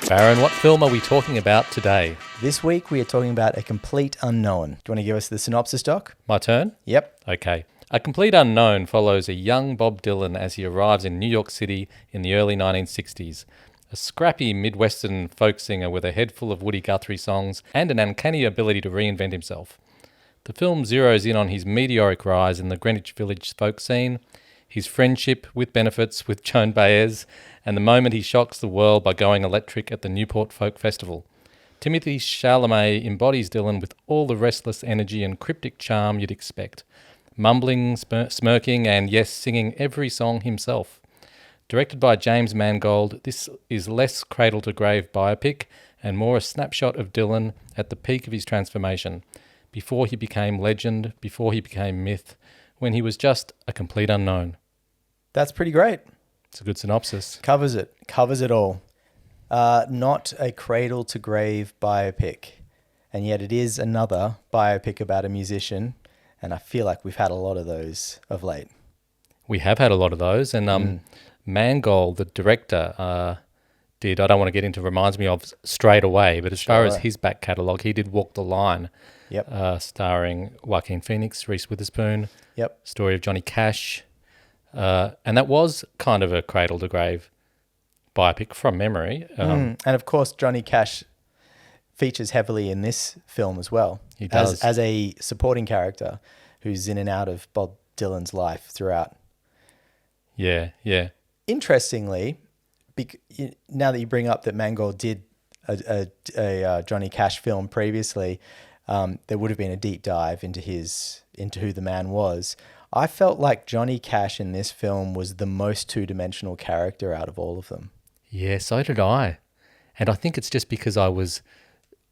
Baron, what film are we talking about today? This week we are talking about A Complete Unknown. Do you want to give us the synopsis, Doc? My turn? Yep. Okay. A Complete Unknown follows a young Bob Dylan as he arrives in New York City in the early 1960s. A scrappy Midwestern folk singer with a head full of Woody Guthrie songs and an uncanny ability to reinvent himself. The film zeroes in on his meteoric rise in the Greenwich Village folk scene, his friendship with benefits with Joan Baez, and the moment he shocks the world by going electric at the Newport Folk Festival. Timothée Chalamet embodies Dylan with all the restless energy and cryptic charm you'd expect, mumbling, smirking, and yes, singing every song himself. Directed by James Mangold, this is less cradle-to-grave biopic and more a snapshot of Dylan at the peak of his transformation, before he became legend, before he became myth, when he was just a complete unknown. That's pretty great. It's a good synopsis. Covers it all. Not a cradle-to-grave biopic, and yet it is another biopic about a musician, and I feel like we've had a lot of those of late. We have had a lot of those, and Mangold, the director, did, I don't want to get into, reminds me of Straight Away, but as far as his back catalogue, he did Walk the Line, starring Joaquin Phoenix, Reese Witherspoon, story of Johnny Cash, and that was kind of a cradle-to-grave biopic from memory. And of course, Johnny Cash features heavily in this film as well. He does. As a supporting character who's in and out of Bob Dylan's life throughout. Yeah. Interestingly, now that you bring up that Mangold did a Johnny Cash film previously, there would have been a deep dive into who the man was. I felt like Johnny Cash in this film was the most two-dimensional character out of all of them. Yeah, so did I. And I think it's just because I was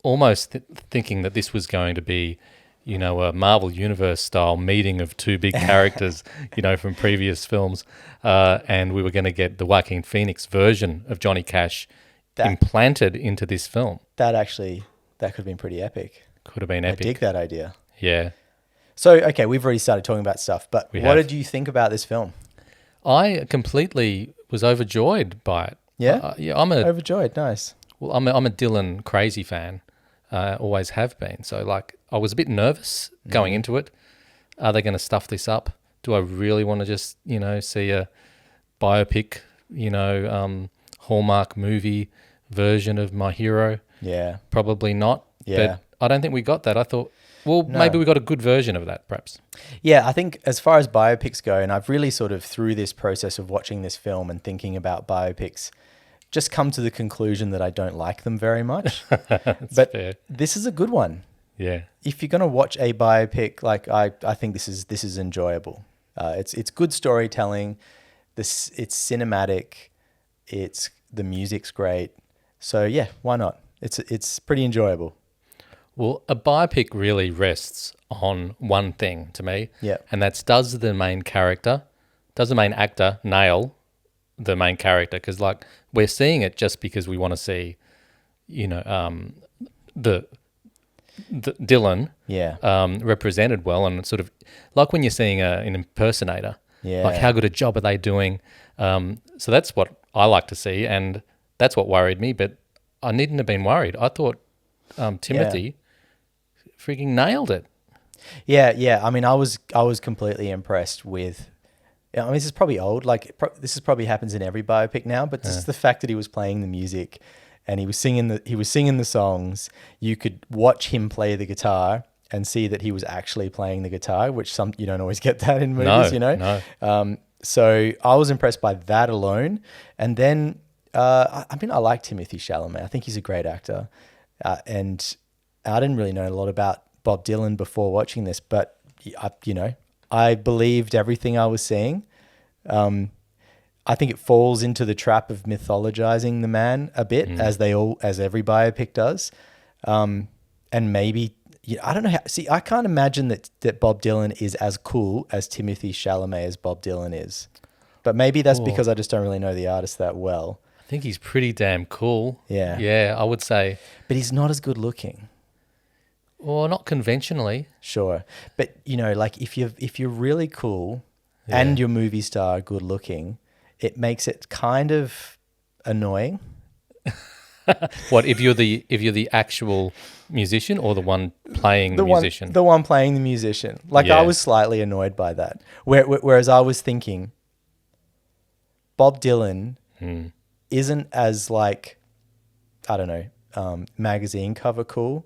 almost thinking that this was going to be, a Marvel Universe style meeting of two big characters, from previous films. And we were going to get the Joaquin Phoenix version of Johnny Cash implanted into this film. That could have been pretty epic. Could have been epic. I dig that idea. Yeah. So, okay, we've already started talking about stuff, but what did you think about this film? I completely was overjoyed by it. Yeah? I'm overjoyed, nice. Well, I'm a Dylan crazy fan, always have been. So, I was a bit nervous going into it. Are they going to stuff this up? Do I really want to just, see a biopic, Hallmark movie version of my hero? Yeah. Probably not. Yeah. But I don't think we got that. I thought, maybe we got a good version of that, perhaps. Yeah, I think as far as biopics go, and I've really sort of through this process of watching this film and thinking about biopics, just come to the conclusion that I don't like them very much. But fair. This is a good one. Yeah. If you're going to watch a biopic, I think this is enjoyable. It's good storytelling. It's cinematic. The music's great. So yeah, why not? It's pretty enjoyable. Well, a biopic really rests on one thing to me, and that's does the main actor nail the main character? Because we're seeing it just because we want to see, the Dylan represented well, and sort of like when you're seeing an impersonator, how good a job are they doing? So that's what I like to see, and that's what worried me. But I needn't have been worried. I thought Timothy freaking nailed it. Yeah. I mean, I was completely impressed with. I mean, this is probably old. This is probably happens in every biopic now. But just the fact that he was playing the music, and he was singing the songs. You could watch him play the guitar and see that he was actually playing the guitar, which you don't always get that in movies. No. So I was impressed by that alone. And then, I like Timothée Chalamet. I think he's a great actor, and I didn't really know a lot about Bob Dylan before watching this, but I believed everything I was seeing. I think it falls into the trap of mythologizing the man a bit, as every biopic does. And maybe, I don't know how. See, I can't imagine that Bob Dylan is as cool as Timothée Chalamet as Bob Dylan is. But maybe that's because I just don't really know the artist that well. I think he's pretty damn cool. Yeah. Yeah, I would say. But he's not as good looking. Or not conventionally. Sure. But, if you're really cool and your movie star good looking, it makes it kind of annoying. What if you're the actual musician or the one playing the one, musician? the one playing the musician. Like Yeah. I was slightly annoyed by that. Whereas I was thinking, Bob Dylan isn't as like, I don't know, magazine cover cool,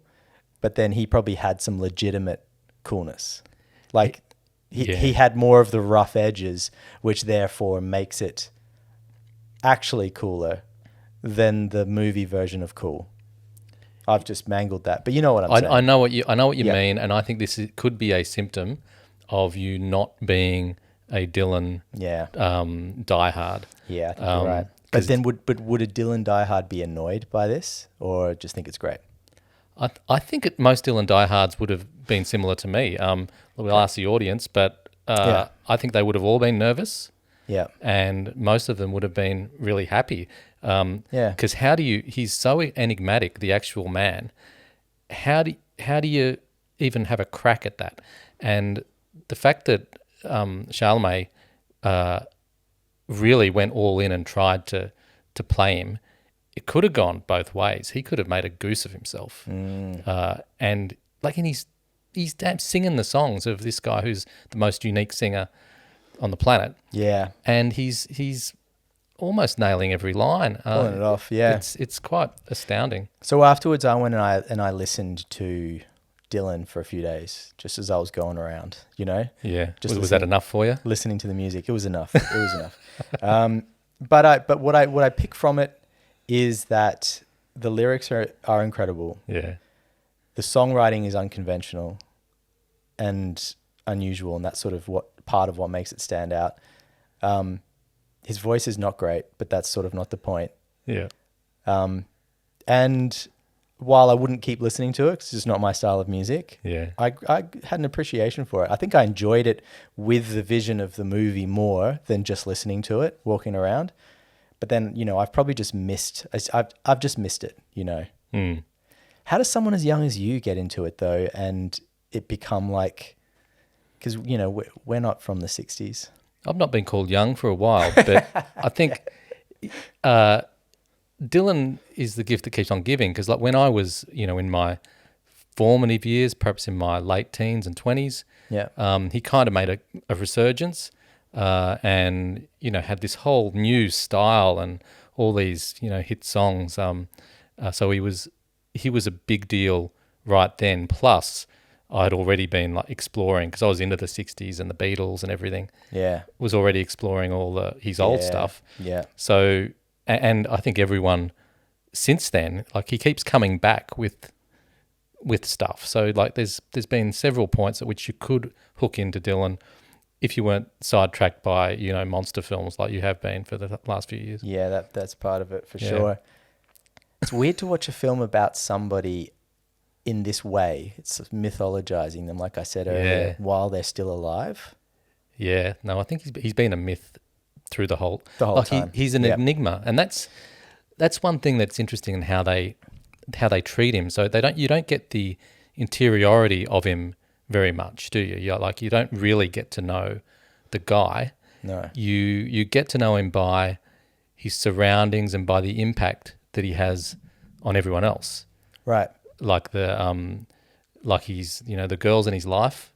but then he probably had some legitimate coolness. Like he had more of the rough edges, which therefore makes it actually cooler than the movie version of cool. I've just mangled that, but you know what I'm saying. I know what you Yeah. mean, and I think could be a symptom of you not being a Dylan Yeah. diehard. Yeah, I think you're right. But then would a Dylan diehard be annoyed by this or just think it's great? I think most Dylan diehards would have been similar to me. We'll ask the audience, but Yeah. I think they would have all been nervous, Yeah. and most of them would have been really happy. Yeah. Because he's so enigmatic, the actual man. How do you even have a crack at that? And the fact that Chalamet really went all in and tried to play him, it could have gone both ways. He could have made a goose of himself. And like, and he's damn singing the songs of this guy who's the most unique singer on the planet. Yeah. And he's almost nailing every line. Pulling it off, yeah. It's quite astounding. So afterwards I went and I listened to Dylan for a few days just as I was going around, you know? Yeah. Just Was that enough for you? Listening to the music. It was enough. It was enough. But what I pick from it is that the lyrics are incredible. Yeah. The songwriting is unconventional and unusual, and that's sort of part of what makes it stand out. His voice is not great, but that's sort of not the point. Yeah. And while I wouldn't keep listening to it, 'cause it's just not my style of music, Yeah. I had an appreciation for it. I think I enjoyed it with the vision of the movie more than just listening to it, walking around. But then, you know, I've probably just missed. I've just missed it. You know. How does someone as young as you get into it though, and it become like? Because you know we're not from the '60s. I've not been called young for a while, but I think Dylan is the gift that keeps on giving. Because like when I was, you know, in my formative years, perhaps in my late teens and 20s, he kind of made a resurgence, and you know had this whole new style and all these hit songs. So he was a big deal right then. Plus, I'd already been like exploring because I was into the '60s and the Beatles and everything. Yeah, was already exploring all his old stuff. Yeah. So, and I think everyone since then, like he keeps coming back with stuff. So like there's been several points at which you could hook into Dylan if you weren't sidetracked by monster films like you have been for the last few years. Yeah, that's part of it for sure. It's weird to watch a film about somebody in this way. It's mythologizing them, like I said earlier, while they're still alive. Yeah, no, I think he's been a myth through the whole time. He's an enigma, and that's one thing that's interesting in how they treat him. So you don't get the interiority of him very much, do you? You don't really get to know the guy. No. You get to know him by his surroundings and by the impact that he has on everyone else. Right. Like like he's the girls in his life,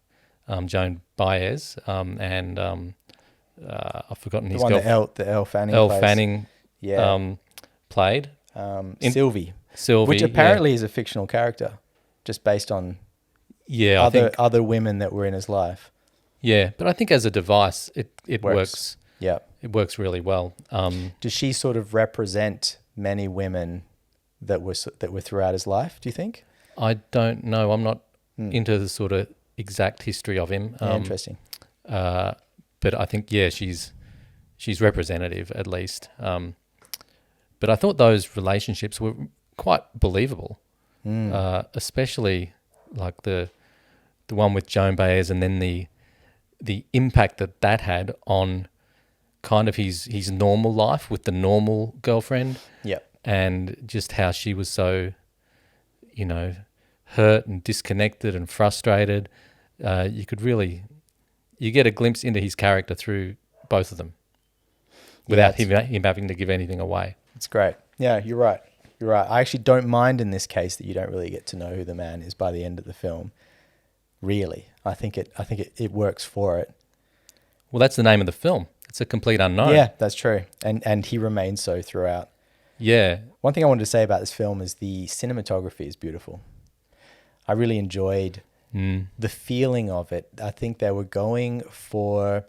Joan Baez, and I've forgotten his girlfriend. The Elle Fanning. Elle plays. Fanning. Played Sylvie, Sylvie, which apparently is a fictional character, just based on other women that were in his life. Yeah, but I think as a device, it works. Yeah, it works really well. Does she sort of represent many women that were throughout his life? Do you think? I don't know. I'm not into the sort of exact history of him. Interesting. But I think she's representative at least. But I thought those relationships were quite believable, especially like the one with Joan Baez, and then the impact that had on kind of his normal life with the normal girlfriend. Yeah. And just how she was so, hurt and disconnected and frustrated. You get a glimpse into his character through both of them without him having to give anything away. It's great. Yeah, you're right. You're right. I actually don't mind in this case that you don't really get to know who the man is by the end of the film. Really, I think it works for it. Well, that's the name of the film. It's a complete unknown. Yeah, that's true. And he remains so throughout. Yeah. One thing I wanted to say about this film is the cinematography is beautiful. I really enjoyed the feeling of it. I think they were going for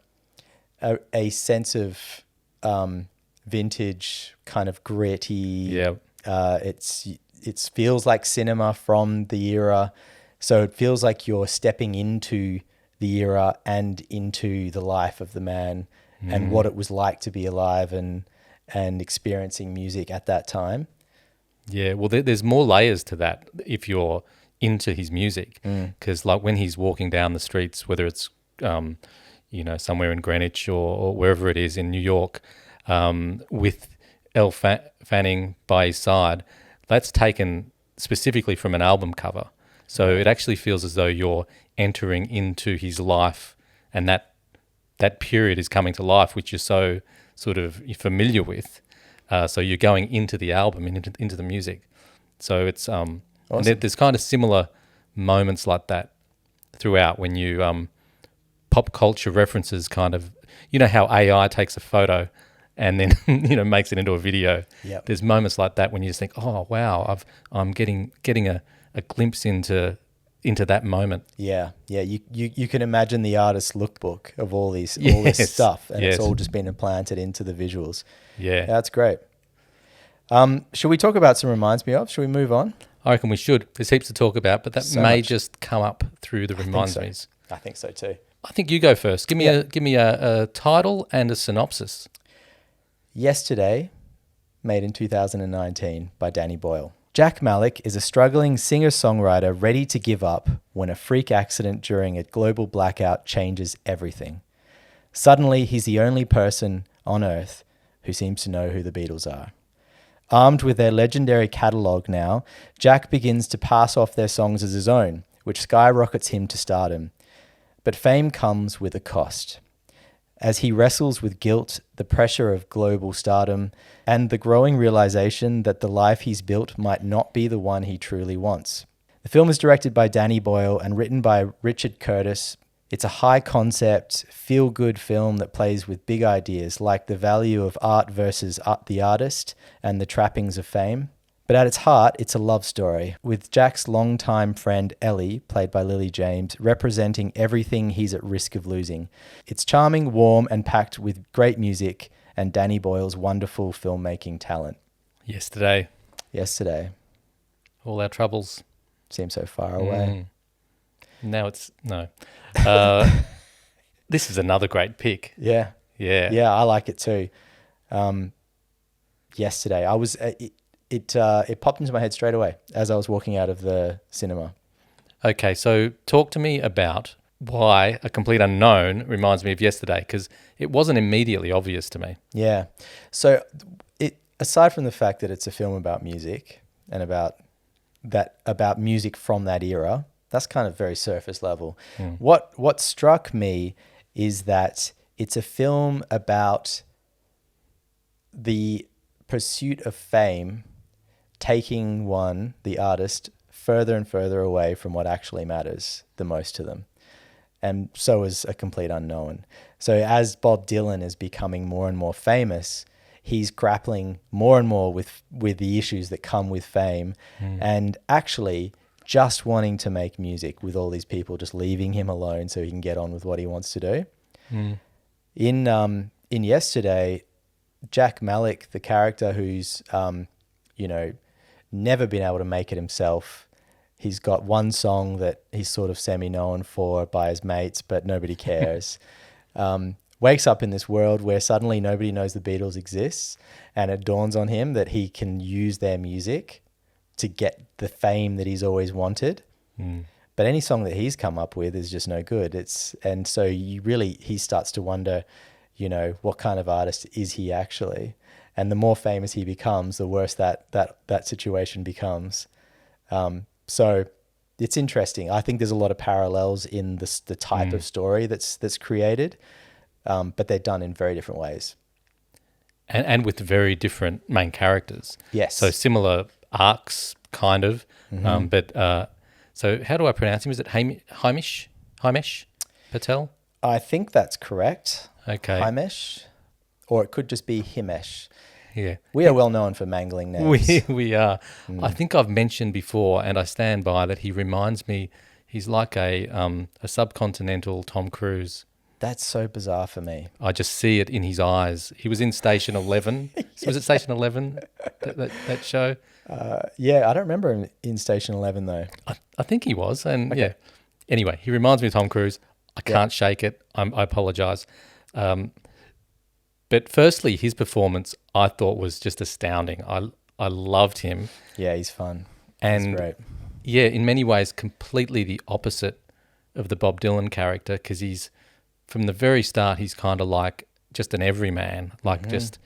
a sense of vintage, kind of gritty. Yeah. It feels like cinema from the era. So it feels like you're stepping into the era and into the life of the man and what it was like to be alive and experiencing music at that time. Yeah, well, there's more layers to that if you're into his music, because like when he's walking down the streets, whether it's somewhere in Greenwich or wherever it is in New York, with Elle Fanning by his side, that's taken specifically from an album cover. So it actually feels as though you're entering into his life, and that period is coming to life, which you're so sort of familiar with. So you're going into the album and into the music. So it's Awesome. and there's kind of similar moments like that throughout when you pop culture references kind of, you know how AI takes a photo and then makes it into a video. Yep. There's moments like that when you just think, oh wow, I'm getting a glimpse into that moment. Yeah. You can imagine the artist's lookbook of all this stuff, and Yes. it's all just been implanted into the visuals. Yeah. That's great. Should we talk about some reminds me of? Should we move on? I reckon we should. There's heaps to talk about, but that So may much. just come up through the reminds so. me's. I think so too. I think you go first. Give me a title and a synopsis. Yesterday, made in 2019 by Danny Boyle. Jack Malik is a struggling singer-songwriter ready to give up when a freak accident during a global blackout changes everything. Suddenly, he's the only person on Earth who seems to know who the Beatles are. Armed with their legendary catalogue now, Jack begins to pass off their songs as his own, which skyrockets him to stardom. But fame comes with a cost. As he wrestles with guilt, the pressure of global stardom, and the growing realization that the life he's built might not be the one he truly wants. The film is directed by Danny Boyle and written by Richard Curtis. It's a high-concept, feel-good film that plays with big ideas like the value of art versus the artist and the trappings of fame. But at its heart, it's a love story, with Jack's longtime friend Ellie, played by Lily James, representing everything he's at risk of losing. It's charming, warm, and packed with great music and Danny Boyle's wonderful filmmaking talent. Yesterday. All our troubles. seem so far away. Now it's no. This is another great pick. Yeah, I like it too. Yesterday, I was. It popped into my head straight away as I was walking out of the cinema. Okay, so talk to me about why A Complete Unknown reminds me of Yesterday, because it wasn't immediately obvious to me. Yeah. So aside from the fact that it's a film about music and about music from that era, that's kind of very surface level. What struck me is that it's a film about the pursuit of fame taking the artist, further and further away from what actually matters the most to them. And so is A Complete Unknown. So as Bob Dylan is becoming more and more famous, he's grappling more and more with the issues that come with fame, and actually just wanting to make music with all these people just leaving him alone so he can get on with what he wants to do. In Yesterday, Jack Malik, the character who's never been able to make it himself. He's got one song that he's sort of semi-known for by his mates, but nobody cares. Wakes up in this world where suddenly nobody knows the Beatles exists, and it dawns on him that he can use their music to get the fame that he's always wanted. But any song that he's come up with is just no good. And so he starts to wonder, what kind of artist is he actually? And the more famous he becomes, the worse that situation becomes. So it's interesting. I think there's a lot of parallels in the type of story that's created, but they're done in very different ways. And with very different main characters. Yes. So similar arcs, kind of. So how do I pronounce him? Is it Himesh Patel? I think that's correct. Okay. Himesh, or it could just be Himesh. Yeah. We are well known for mangling names. We are. I think I've mentioned before, and I stand by that he reminds me, he's like a subcontinental Tom Cruise. That's so bizarre for me. I just see it in his eyes. He was in Station 11. Was it Station 11, that show? Yeah, I don't remember him in Station 11 though. I think he was. And yeah. Anyway, he reminds me of Tom Cruise. I can't shake it. I apologise. But firstly, his performance I thought was just astounding. I loved him. Yeah, he's fun. And he's great. Yeah, in many ways, completely the opposite of the Bob Dylan character, because he's, from the very start, he's kind of like just an everyman, like just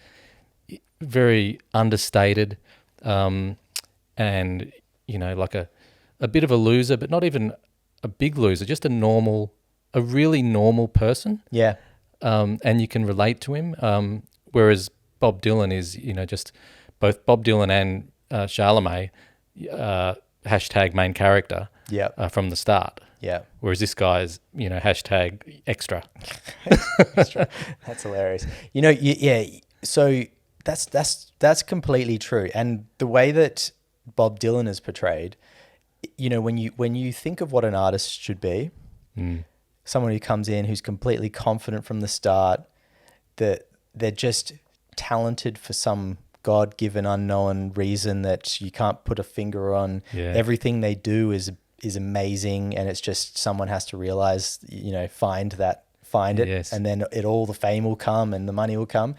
very understated, and, you know, like a bit of a loser, but not even a big loser, just a really normal person. Yeah. And you can relate to him. Whereas Bob Dylan is, you know, just both Bob Dylan and Chalamet, hashtag main character from the start. Yeah. Whereas this guy's, you know, hashtag extra. That's hilarious. You know, yeah. So that's completely true. And the way that Bob Dylan is portrayed, you know, when you think of what an artist should be, someone who comes in who's completely confident from the start, that they're just talented for some God-given unknown reason that you can't put a finger on. Yeah. Everything they do is amazing, and it's just someone has to realize, you know, find it, Yes. and then all the fame will come and the money will come.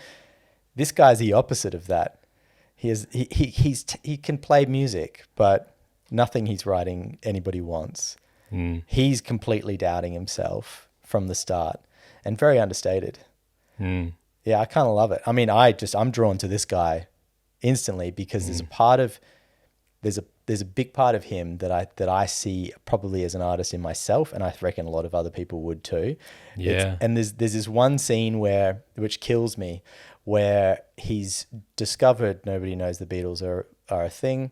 This guy's the opposite of that. He can play music, but nothing he's writing anybody wants. He's completely doubting himself from the start, and very understated. Yeah, I kind of love it. I mean, I'm drawn to this guy instantly because there's a big part of him that I see probably as an artist in myself, and I reckon a lot of other people would too. Yeah. And there's this one scene which kills me, where he's discovered nobody knows the Beatles are a thing.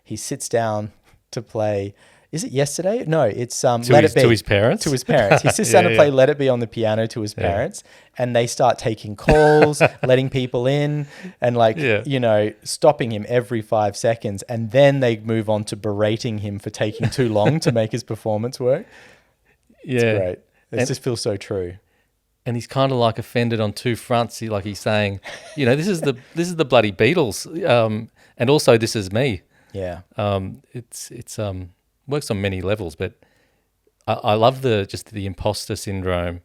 He sits down to play. Is it Yesterday? No, it's Let It Be. To his parents? To his parents. He sits down to play Let It Be on the piano to his parents, and they start taking calls, letting people in, and you know, stopping him every 5 seconds. And then they move on to berating him for taking too long to make his performance work. Yeah. It's great. It just feels so true. And he's kind of like offended on two fronts. He's saying, you know, this is the bloody Beatles, and also this is me. Yeah. It's works on many levels, but I love the imposter syndrome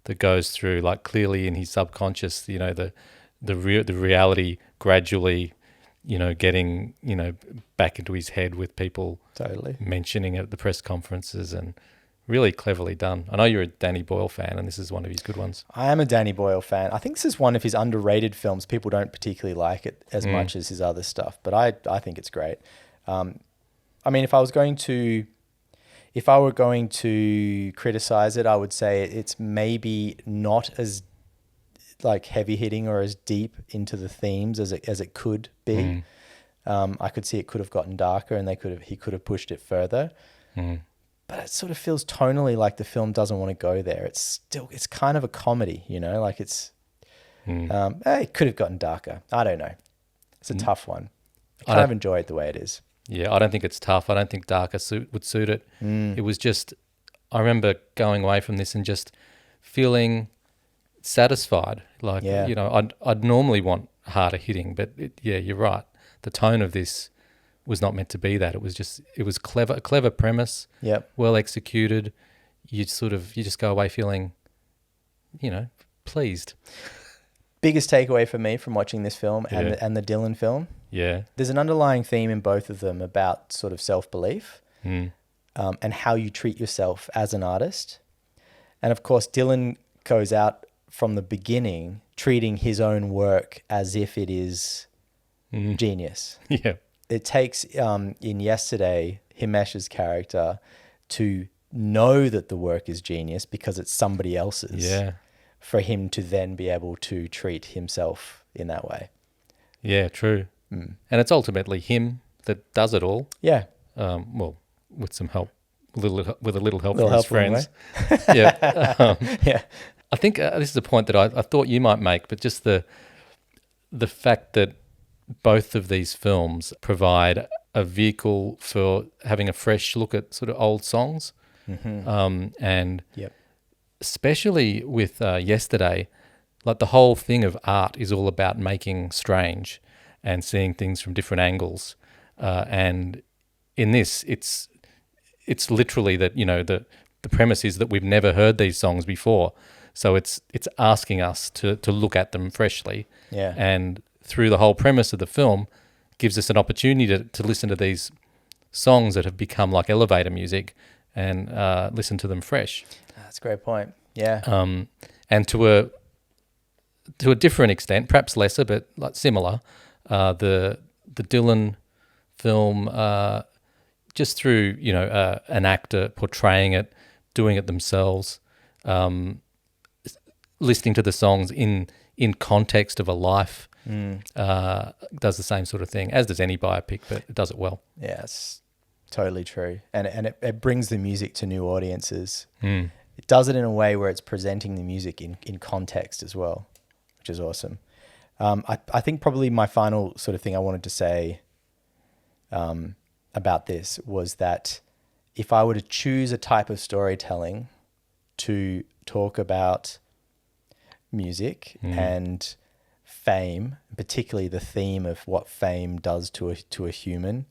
that goes through, like, clearly in his subconscious, you know, the reality gradually, you know, getting, you know, back into his head with people Totally mentioning it at the press conferences, and really cleverly done. I know you're a Danny Boyle fan, and this is one of his good ones. I am a Danny Boyle fan. I think this is one of his underrated films. People don't particularly like it as much as his other stuff, but I think it's great. I mean, if I were going to criticize it, I would say it's maybe not as like heavy hitting or as deep into the themes as it could be. I could see it could have gotten darker, and he could have pushed it further. But it sort of feels tonally like the film doesn't want to go there. It's kind of a comedy, you know, like it could have gotten darker. I don't know. It's a tough one. I kind of enjoy it the way it is. Yeah, I don't think it's tough. I don't think darker would suit it. It was just, I remember going away from this and just feeling satisfied. Like, you know, I'd normally want harder hitting, but you're right. The tone of this was not meant to be that. It was clever, a clever premise. Yep. Well executed. You just go away feeling, you know, pleased. Biggest takeaway for me from watching this film and the Dylan film. Yeah. There's an underlying theme in both of them about sort of self-belief and how you treat yourself as an artist. And of course, Dylan goes out from the beginning treating his own work as if it is genius. Yeah. It takes, in Yesterday, Himesh's character to know that the work is genius because it's somebody else's. Yeah. For him to then be able to treat himself in that way. Yeah, true. And it's ultimately him that does it all. Yeah. Well, with some help, with a little help Little from his help along the friends. Yeah. Yeah. I think this is a point that I thought you might make, but just the fact that both of these films provide a vehicle for having a fresh look at sort of old songs, and Yep. especially with Yesterday, like the whole thing of art is all about making strange and seeing things from different angles, and in this, it's literally that, you know, the premise is that we've never heard these songs before, so it's asking us to look at them freshly. Yeah. And through the whole premise of the film, gives us an opportunity to listen to these songs that have become like elevator music and listen to them fresh. That's a great point. Yeah. And to a different extent, perhaps lesser, but like similar, the Dylan film, just through, you know, an actor portraying it, doing it themselves, listening to the songs in context of a life, does the same sort of thing, as does any biopic, but it does it well. Yeah, it's totally true. And it brings the music to new audiences. It does it in a way where it's presenting the music in context as well, which is awesome. I think probably my final sort of thing I wanted to say about this was that if I were to choose a type of storytelling to talk about music and fame, particularly the theme of what fame does to a human,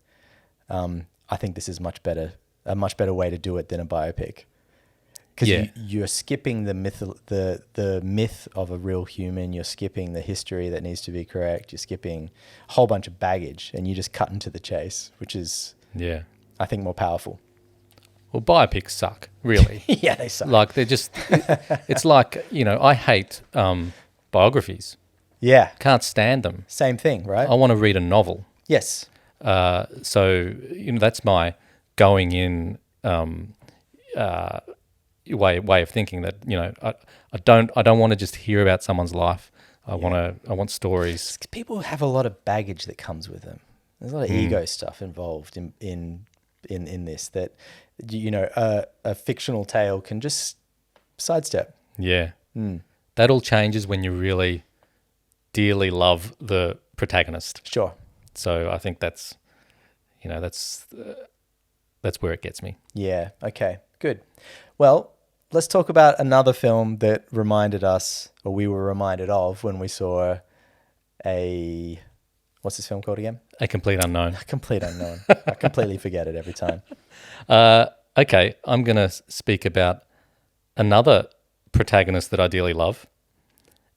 I think this is a much better way to do it than a biopic, because you're skipping the myth of a real human. You're skipping the history that needs to be correct. You're skipping a whole bunch of baggage, and you just cut into the chase, which is I think more powerful. Well, biopics suck, really. Yeah, they suck. Like they're just, it's like, you know, I hate biographies. Yeah. Can't stand them. Same thing, right? I want to read a novel. Yes. So, you know, that's my going in way of thinking, that, you know, I don't want to just hear about someone's life. I want stories. People have a lot of baggage that comes with them. There's a lot of ego stuff involved in this that, you know, a fictional tale can just sidestep. Yeah. That all changes when you really dearly love the protagonist. Sure. So I think that's, you know, that's where it gets me. Yeah. Okay. Good. Well, let's talk about another film that reminded us, or we were reminded of, when we saw what's this film called again? A Complete Unknown. A Complete Unknown. I completely forget it every time. Okay, I'm going to speak about another protagonist that I dearly love,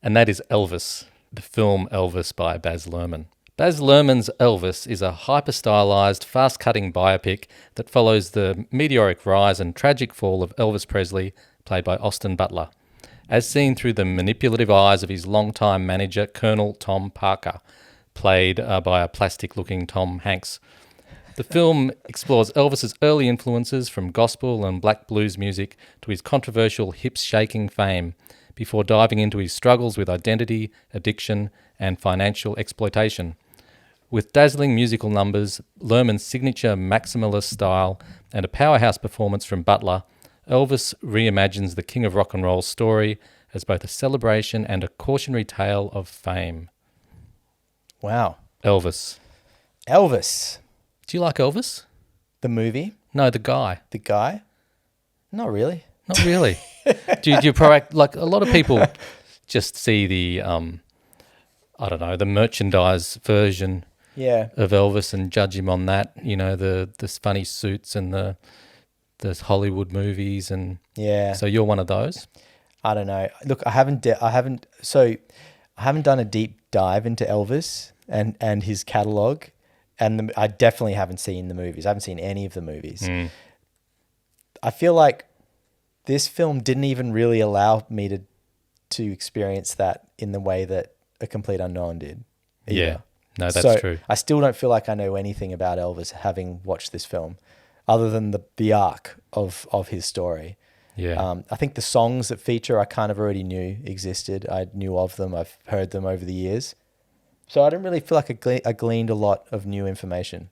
and that is Elvis, the film Elvis by Baz Luhrmann. Baz Luhrmann's Elvis is a hyper-stylized, fast-cutting biopic that follows the meteoric rise and tragic fall of Elvis Presley, played by Austin Butler, as seen through the manipulative eyes of his longtime manager, Colonel Tom Parker, played by a plastic-looking Tom Hanks. The film explores Elvis's early influences from gospel and black blues music to his controversial hips-shaking fame, before diving into his struggles with identity, addiction, and financial exploitation. With dazzling musical numbers, Luhrmann's signature maximalist style, and a powerhouse performance from Butler, Elvis reimagines the King of Rock and Roll's story as both a celebration and a cautionary tale of fame. Wow. Elvis. Do you like Elvis? The movie? No, the guy. The guy? Not really. Not really. do you like a lot of people just see the I don't know, the merchandise version of Elvis and judge him on that, you know, the funny suits and the Hollywood movies, and so you're one of those? I don't know. Look, I haven't done a deep dive into Elvis and his catalog, and I definitely haven't seen the movies. I haven't seen any of the movies. I feel like this film didn't even really allow me to experience that in the way that A Complete Unknown did either. Yeah, no, that's true. I still don't feel like I know anything about Elvis having watched this film, other than the arc of his story. Yeah. I think the songs that feature I kind of already knew existed. I knew of them. I've heard them over the years. So I didn't really feel like I gleaned a lot of new information.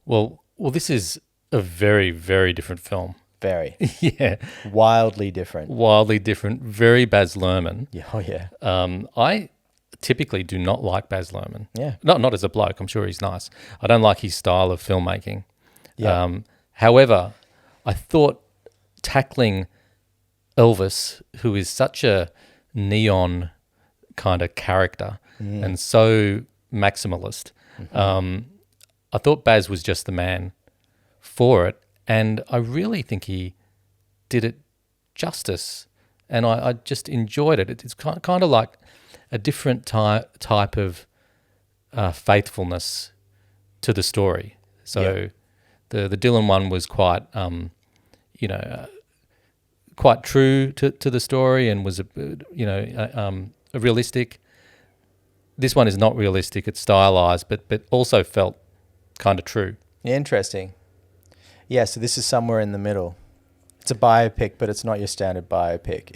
Well, this is a very, very different film. Very. Yeah, Wildly different. wildly different. Very Baz Luhrmann. Yeah. Oh, yeah. I typically do not like Baz Luhrmann. Yeah. Not as a bloke. I'm sure he's nice. I don't like his style of filmmaking. Yeah. However, I thought tackling Elvis, who is such a neon kind of character and so maximalist, I thought Baz was just the man for it. And I really think he did it justice. And I just enjoyed it. It's kind of like a different type of faithfulness to the story. So the Dylan one was quite, quite true to the story and was, realistic. This one is not realistic. It's stylized, but also felt kind of true. Interesting. Yeah, so this is somewhere in the middle. It's a biopic, but it's not your standard biopic.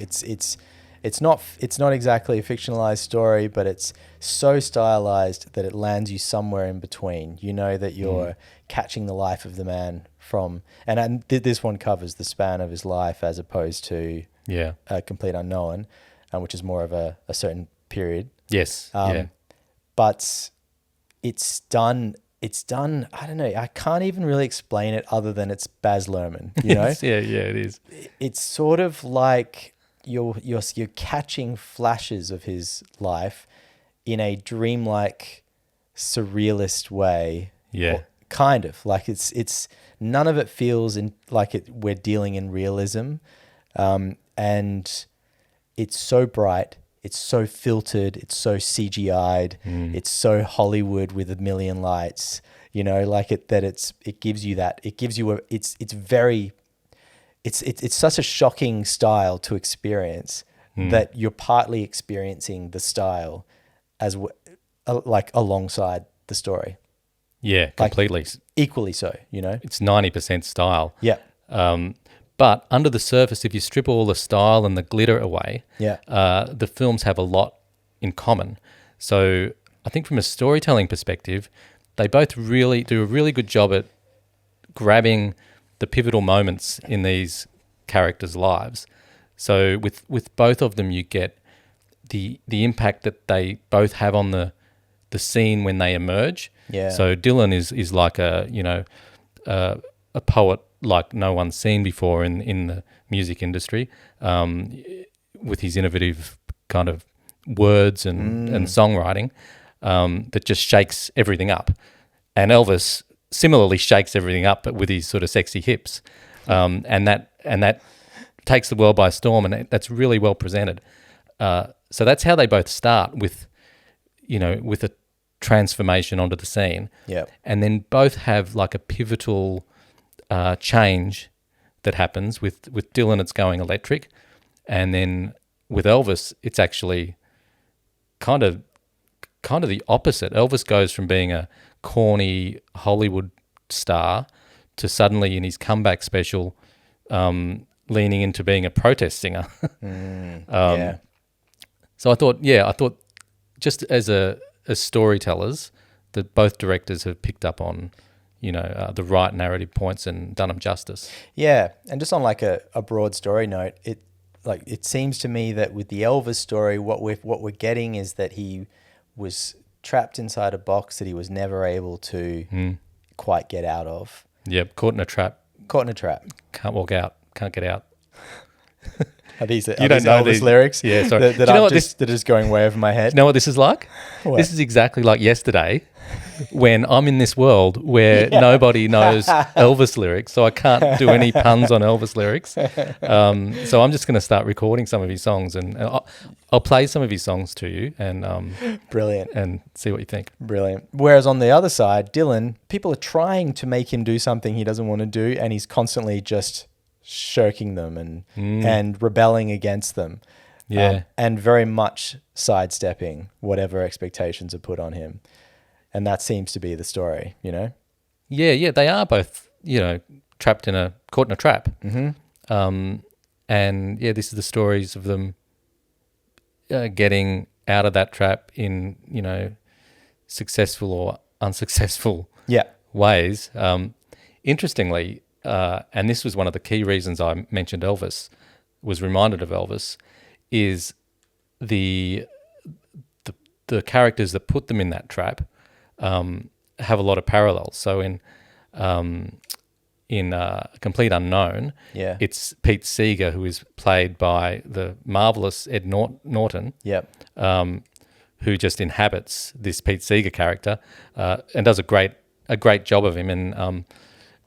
It's not exactly a fictionalized story, but it's so stylized that it lands you somewhere in between. You know that you're catching the life of the man from, and this one covers the span of his life as opposed to a complete unknown, which is more of a certain period. Yes. But it's done. I don't know. I can't even really explain it other than it's Baz Luhrmann. You know? It is. It's sort of like you're catching flashes of his life in a dreamlike, surrealist way. Yeah. Or kind of like it's none of it feels we're dealing in realism, and it's so bright. It's so filtered. It's so CGI'd. It's so Hollywood with a million lights. You know, like it gives you that. It gives you it's such a shocking style to experience that you're partly experiencing the style as like alongside the story. Yeah, completely. Like, equally so, you know? It's 90% style. Yeah. But under the surface, if you strip all the style and the glitter away, the films have a lot in common. So I think from a storytelling perspective, they both really do a really good job at grabbing the pivotal moments in these characters' lives. So with both of them, you get the impact that they both have on the scene when they emerge. Yeah. So Dylan is like a poet like no one's seen before in the music industry, with his innovative kind of words and songwriting that just shakes everything up. And Elvis similarly shakes everything up, but with his sort of sexy hips, and that takes the world by storm, and that's really well presented. So that's how they both start with a transformation onto the scene. Yeah. And then both have like a pivotal change that happens. With Dylan, it's going electric, and then with Elvis, it's actually kind of the opposite. Elvis goes from being a corny Hollywood star to suddenly in his comeback special leaning into being a protest singer. So I thought just as storytellers, that both directors have picked up on the right narrative points and done them justice. Yeah, and just on like a broad story note, it seems to me that with the Elvis story, what we're getting is that he was trapped inside a box that he was never able to quite get out of. Yep, caught in a trap. Can't walk out. Can't get out. Are these You don't know Elvis these lyrics? Yeah, sorry. That are just going way over my head. You know what this is like? What? This is exactly like yesterday when I'm in this world where nobody knows Elvis lyrics, so I can't do any puns on Elvis lyrics. So I'm just going to start recording some of his songs, and I'll play some of his songs to you, and Brilliant. and see what you think. Brilliant. Whereas on the other side, Dylan, people are trying to make him do something he doesn't want to do, and he's constantly just shirking them and rebelling against them. And very much sidestepping whatever expectations are put on him. And that seems to be the story, you know? Yeah, they are both, caught in a trap. And this is the stories of them getting out of that trap in, successful or unsuccessful ways. Interestingly, and this was one of the key reasons I mentioned Elvis, was reminded of Elvis, is the the characters that put them in that trap have a lot of parallels. So in Complete Unknown, Yeah. it's Pete Seeger, who is played by the marvelous Ed Norton, Yep. who just inhabits this Pete Seeger character and does a great job of him. And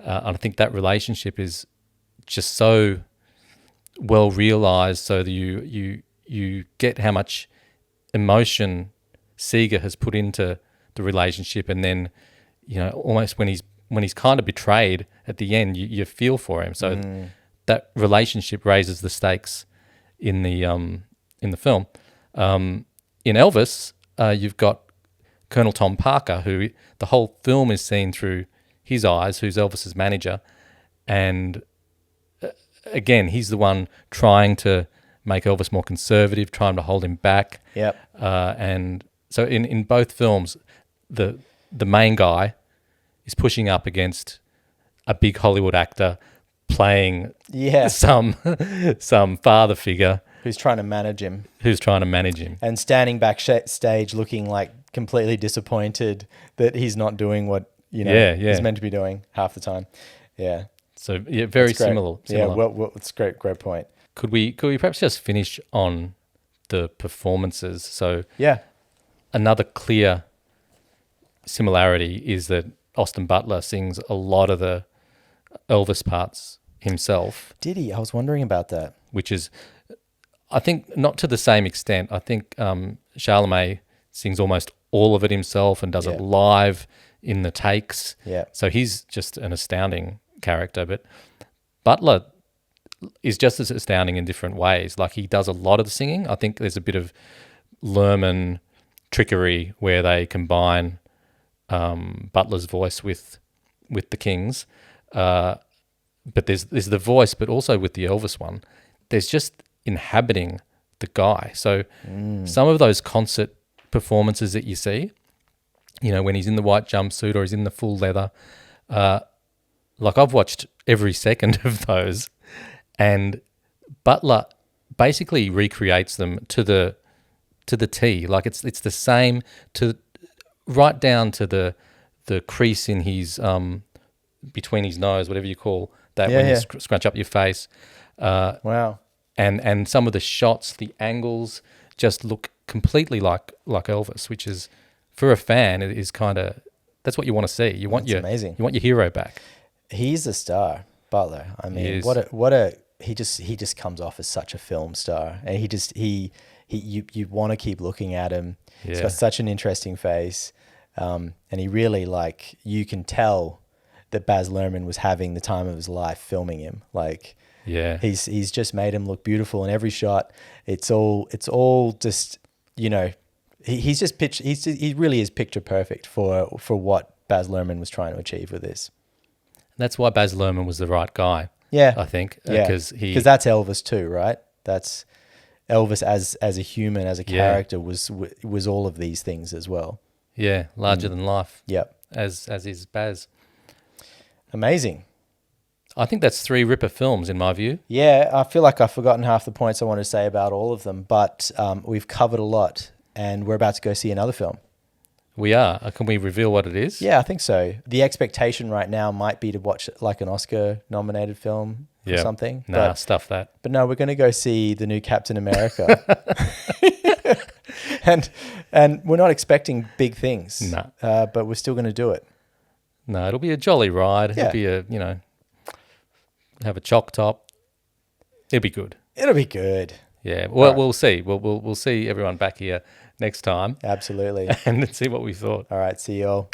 I think that relationship is just so well realized, so that you get how much emotion Seeger has put into the relationship, and then almost when he's kind of betrayed at the end, you feel for him. So that relationship raises the stakes in the film. In Elvis, you've got Colonel Tom Parker, who the whole film is seen through his eyes, who's Elvis's manager, and again, he's the one trying to make Elvis more conservative, trying to hold him back. Yep. And so in both films, the main guy is pushing up against a big Hollywood actor playing some father figure Who's trying to manage him. And standing backstage looking like completely disappointed that he's not doing what he's meant to be doing half the time. Yeah. So yeah, very similar. Yeah, well, it's great point. Could we perhaps just finish on the performances? So yeah, another clear similarity is that Austin Butler sings a lot of the Elvis parts himself. Did he? I was wondering about that. Which is, I think, not to the same extent. I think Chalamet sings almost all of it himself and does it live in the takes. Yeah. So he's just an astounding character. But Butler is just as astounding in different ways. Like, he does a lot of the singing. I think there's a bit of Lerman trickery where they combine Butler's voice with the King's. But there's the voice, but also with the Elvis one, there's just inhabiting the guy. So some of those concert performances that you see, when he's in the white jumpsuit or he's in the full leather, like, I've watched every second of those, and Butler basically recreates them to the T. Like, it's the same right down to the crease in his between his nose, whatever you call that, when you scrunch up your face. Wow. And some of the shots, the angles just look completely like Elvis, which is, for a fan, it is kind of, that's what you want to see. Amazing. You want your hero back. He's a star, Butler. I mean, he just comes off as such a film star, and you want to keep looking at him. Yeah. He's got such an interesting face, and he really, like, you can tell that Baz Luhrmann was having the time of his life filming him. Like, yeah, he's just made him look beautiful in every shot. It's all just, he's just he really is picture perfect for what Baz Luhrmann was trying to achieve with this. That's why Baz Luhrmann was the right guy. Yeah, I think. Because that's Elvis too, right? That's Elvis as a human, as a character, was all of these things as well. Yeah, larger than life. Yep. As is Baz. Amazing. I think that's 3 ripper films in my view. Yeah, I feel like I've forgotten half the points I want to say about all of them, but we've covered a lot, and we're about to go see another film. We are. Can we reveal what it is? Yeah, I think so. The expectation right now might be to watch like an Oscar-nominated film or something. Nah, stuff that. But no, we're going to go see the new Captain America. and we're not expecting big things. No. But we're still going to do it. No, it'll be a jolly ride. Yeah. It'll be have a choc top. It'll be good. It'll be good. Yeah. Well, we'll see. We'll see everyone back here next time. Absolutely. And see what we thought. All right. See you all.